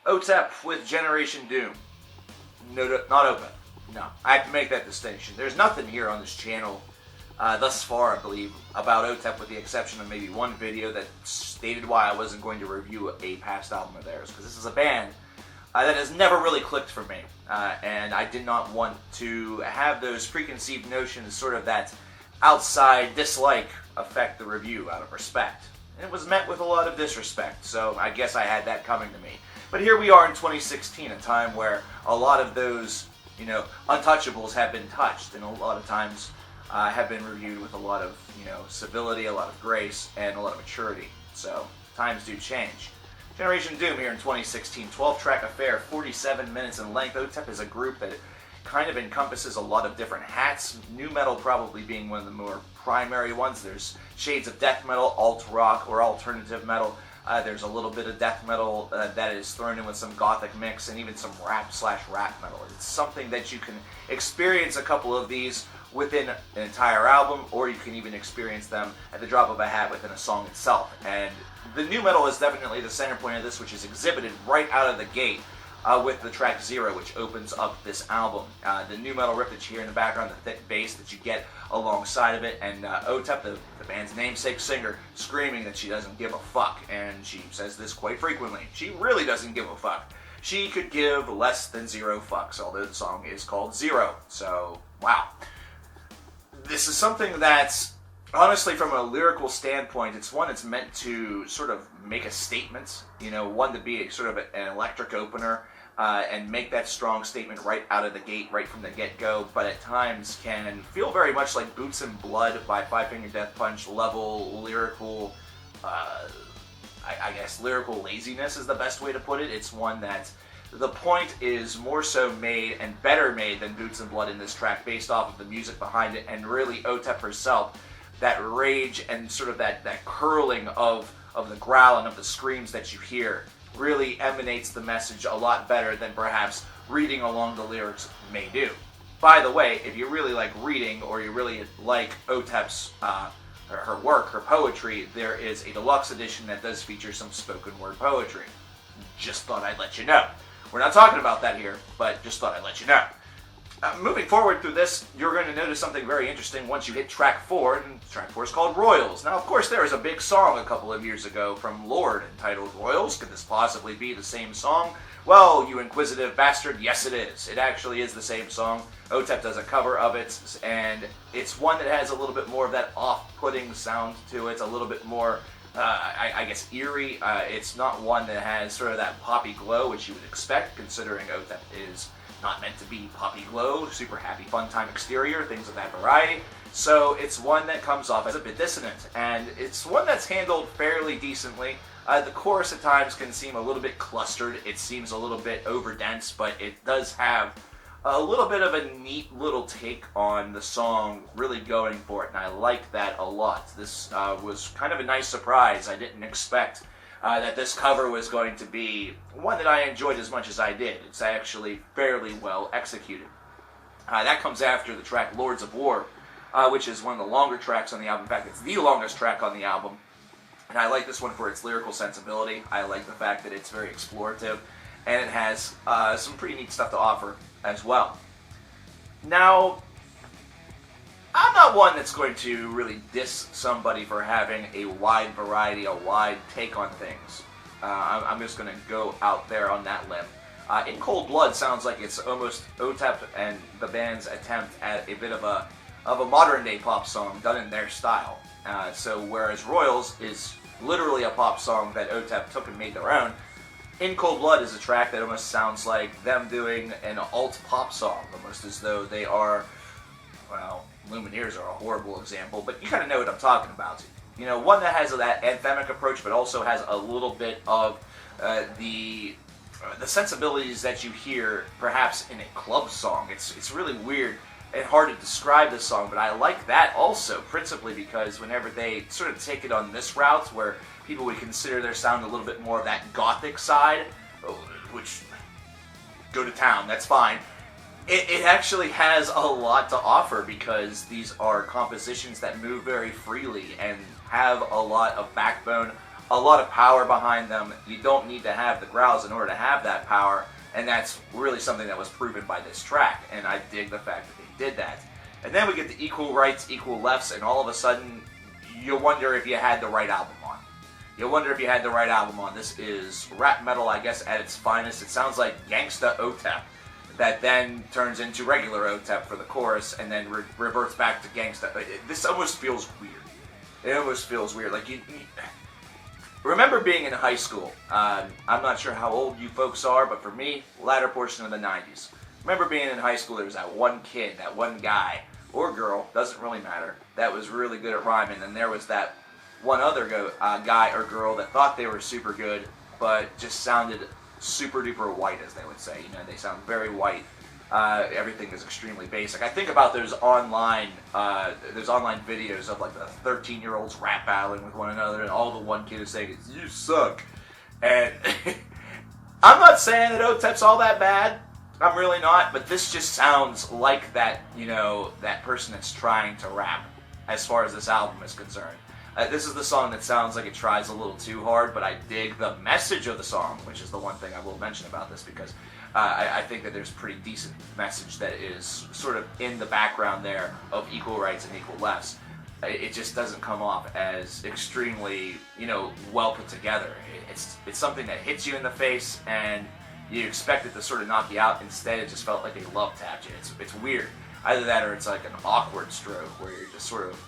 Otep with Generation Doom. No, not Otep. No, I have to make that distinction. There's nothing here on this channel thus far, I believe, about Otep, with the exception of maybe one video that stated why I wasn't going to review a past album of theirs, because this is a band that has never really clicked for me, and I did not want to have those preconceived notions, sort of that outside dislike, affect the review out of respect. And it was met with a lot of disrespect, so I guess I had that coming to me. But here we are in 2016, a time where a lot of those, untouchables have been touched, and a lot of times have been reviewed with a lot of, civility, a lot of grace, and a lot of maturity. So, times do change. Generation Doom here in 2016, 12-track affair, 47 minutes in length. Otep is a group that kind of encompasses a lot of different hats, nu metal probably being one of the more primary ones. There's shades of death metal, alt rock, or alternative metal. There's a little bit of death metal that is thrown in with some gothic mix, and even some rap/rap metal. It's something that you can experience a couple of these within an entire album, or you can even experience them at the drop of a hat within a song itself. And the nu metal is definitely the center point of this, which is exhibited right out of the gate with the track Zero, which opens up this album. The nu metal riff that you hear in the background, the thick bass that you get alongside of it, and Otep, the band's namesake singer, screaming that she doesn't give a fuck, and she says this quite frequently. She really doesn't give a fuck. She could give less than 0 fucks, although the song is called Zero. So, wow. This is something that's, honestly, from a lyrical standpoint, it's one that's meant to sort of make a statement, one to be sort of an electric opener, and make that strong statement right out of the gate, right from the get-go, but at times can feel very much like Boots and Blood by Five Finger Death Punch level lyrical, I guess lyrical laziness is the best way to put it. It's one that the point is more so made and better made than Boots and Blood in this track, based off of the music behind it, and really Otep herself, that rage and sort of that curling of the growl and of the screams that you hear really emanates the message a lot better than perhaps reading along the lyrics may do. By the way, if you really like reading, or you really like Otep's her work, her poetry, there is a deluxe edition that does feature some spoken word poetry. Just thought I'd let you know. We're not talking about that here, but just thought I'd let you know. Moving forward through this, you're going to notice something very interesting once you hit track 4, and track 4 is called Royals. Now, of course, there was a big song a couple of years ago from Lorde entitled Royals. Could this possibly be the same song? Well, you inquisitive bastard, yes it is. It actually is the same song. Otep does a cover of it, and it's one that has a little bit more of that off-putting sound to it, a little bit more, I guess, eerie. It's not one that has sort of that poppy glow, which you would expect, considering Otep is not meant to be poppy glow, super happy fun time exterior, things of that variety. So it's one that comes off as a bit dissonant, and it's one that's handled fairly decently. The chorus at times can seem a little bit clustered, it seems a little bit overdense, but it does have a little bit of a neat little take on the song, really going for it, and I like that a lot. This was kind of a nice surprise. I didn't expect that this cover was going to be one that I enjoyed as much as I did. It's actually fairly well executed. That comes after the track Lords of War, which is one of the longer tracks on the album. In fact, it's the longest track on the album. And I like this one for its lyrical sensibility. I like the fact that it's very explorative, and it has some pretty neat stuff to offer as well. Now, I'm not one that's going to really diss somebody for having a wide variety, a wide take on things. I'm just going to go out there on that limb. In Cold Blood sounds like it's almost Otep and the band's attempt at a bit of a modern-day pop song done in their style. So whereas Royals is literally a pop song that Otep took and made their own, In Cold Blood is a track that almost sounds like them doing an alt-pop song, almost as though they are, well, Lumineers are a horrible example, but you kind of know what I'm talking about. One that has that anthemic approach, but also has a little bit of the sensibilities that you hear perhaps in a club song. It's really weird and hard to describe this song, but I like that also, principally because whenever they sort of take it on this route, where people would consider their sound a little bit more of that gothic side, which, go to town, that's fine. It actually has a lot to offer, because these are compositions that move very freely and have a lot of backbone, a lot of power behind them. You don't need to have the growls in order to have that power, and that's really something that was proven by this track, and I dig the fact that they did that. And then we get the equal rights, equal lefts, and all of a sudden, you wonder if you had the right album on. You wonder if you had the right album on. This is rap metal, I guess, at its finest. It sounds like gangsta Otep, that then turns into regular Otep for the chorus, and then reverts back to gangsta. This almost feels weird. It almost feels weird. Like, you remember being in high school. I'm not sure how old you folks are, but for me, latter portion of the 90s. Remember being in high school, there was that one kid, that one guy, or girl, doesn't really matter, that was really good at rhyming, and there was that one other guy or girl that thought they were super good, but just sounded super duper white, as they would say. You know, they sound very white. Everything is extremely basic. I think about those online videos of like the 13-year-olds rap battling with one another, and all the one kid is saying is, "You suck." And I'm not saying that Otep's all that bad. I'm really not, but this just sounds like that, you know, that person that's trying to rap, as far as this album is concerned. This is the song that sounds like it tries a little too hard, but I dig the message of the song, which is the one thing I will mention about this, because I think that there's a pretty decent message that is sort of in the background there of equal rights and equal lefts. It just doesn't come off as extremely, you know, well put together. It's something that hits you in the face, and you expect it to sort of knock you out. Instead, it just felt like they love tapped you. It's weird. Either that, or it's like an awkward stroke where you're just sort of,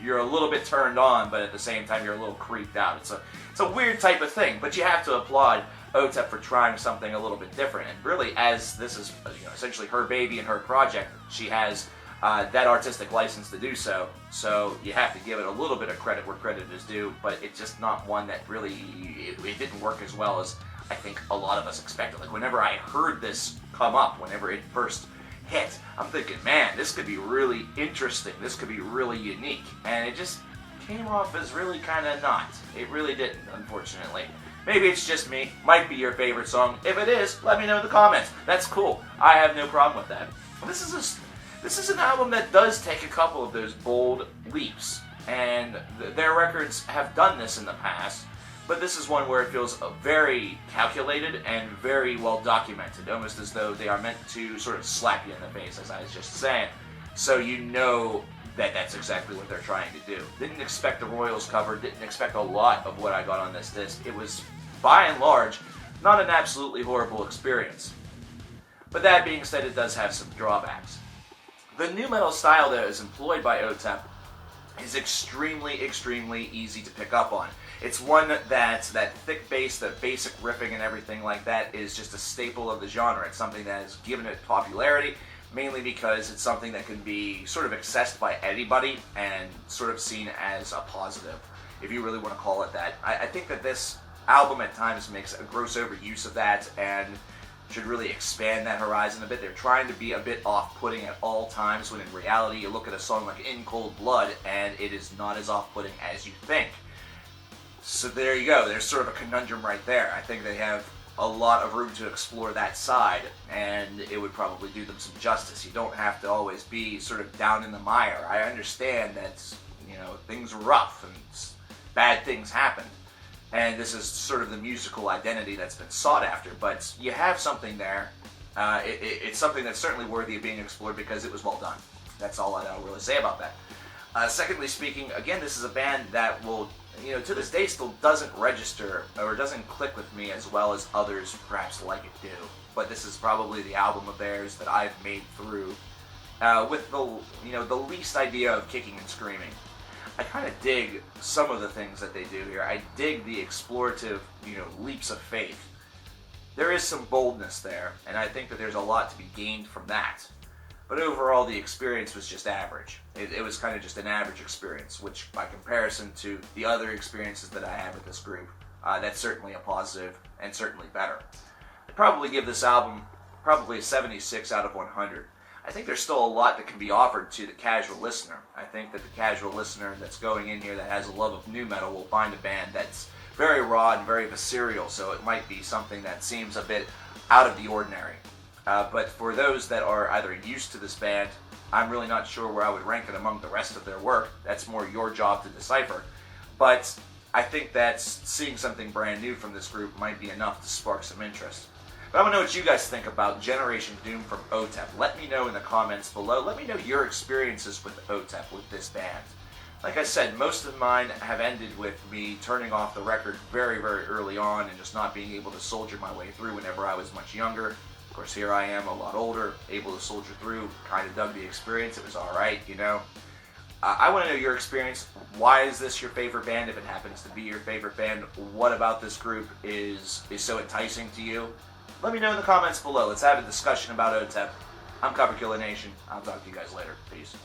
you're a little bit turned on, but at the same time you're a little creeped out. It's a weird type of thing, but you have to applaud Otep for trying something a little bit different. And really, as this is, you know, essentially her baby and her project, she has that artistic license to do so. So you have to give it a little bit of credit where credit is due, but it's just not one that really, it didn't work as well as I think a lot of us expected. Like, whenever I heard this come up, whenever it first hit, I'm thinking, man, this could be really interesting. This could be really unique. And it just came off as really kind of not. It really didn't, unfortunately. Maybe it's just me. Might be your favorite song. If it is, let me know in the comments. That's cool. I have no problem with that. This is an album that does take a couple of those bold leaps. And their records have done this in the past. But this is one where it feels very calculated and very well documented, almost as though they are meant to sort of slap you in the face, as I was just saying. So you know that that's exactly what they're trying to do. Didn't expect the Royals cover, didn't expect a lot of what I got on this disc. It was, by and large, not an absolutely horrible experience. But that being said, it does have some drawbacks. The nu metal style that is employed by Otep is extremely, extremely easy to pick up on. It's one that thick bass, that basic riffing and everything like that is just a staple of the genre. It's something that has given it popularity, mainly because it's something that can be sort of accessed by anybody and sort of seen as a positive, if you really want to call it that. I think that this album at times makes a gross overuse of that and should really expand that horizon a bit. They're trying to be a bit off-putting at all times, when in reality you look at a song like In Cold Blood and it is not as off-putting as you think. So there you go, there's sort of a conundrum right there. I think they have a lot of room to explore that side, and it would probably do them some justice. You don't have to always be sort of down in the mire. I understand that, you know, things are rough and bad things happen, and this is sort of the musical identity that's been sought after, but you have something there. It's something that's certainly worthy of being explored because it was well done. That's all I'll really say about that. Secondly speaking, again, this is a band that will, you know, to this day still doesn't register or doesn't click with me as well as others perhaps like it do. But this is probably the album of theirs that I've made through with the least idea of kicking and screaming. I kind of dig some of the things that they do here. I dig the explorative, you know, leaps of faith. There is some boldness there, and I think that there's a lot to be gained from that. But overall, the experience was just average. It was kind of just an average experience, which by comparison to the other experiences that I had with this group, that's certainly a positive and certainly better. I'd probably give this album probably a 76 out of 100. I think there's still a lot that can be offered to the casual listener. I think that the casual listener that's going in here that has a love of nu metal will find a band that's very raw and very visceral, so it might be something that seems a bit out of the ordinary. But for those that are either used to this band, I'm really not sure where I would rank it among the rest of their work. That's more your job to decipher. But I think that seeing something brand new from this group might be enough to spark some interest. But I want to know what you guys think about Generation Doom from Otep. Let me know in the comments below. Let me know your experiences with Otep, with this band. Like I said, most of mine have ended with me turning off the record very, very early on and just not being able to soldier my way through whenever I was much younger. Of course, here I am, a lot older, able to soldier through, kind of dug the experience. It was alright, you know. I want to know your experience. Why is this your favorite band, if it happens to be your favorite band? What about this group is so enticing to you? Let me know in the comments below. Let's have a discussion about Otep. I'm CoverKillerNation. I'll talk to you guys later. Peace.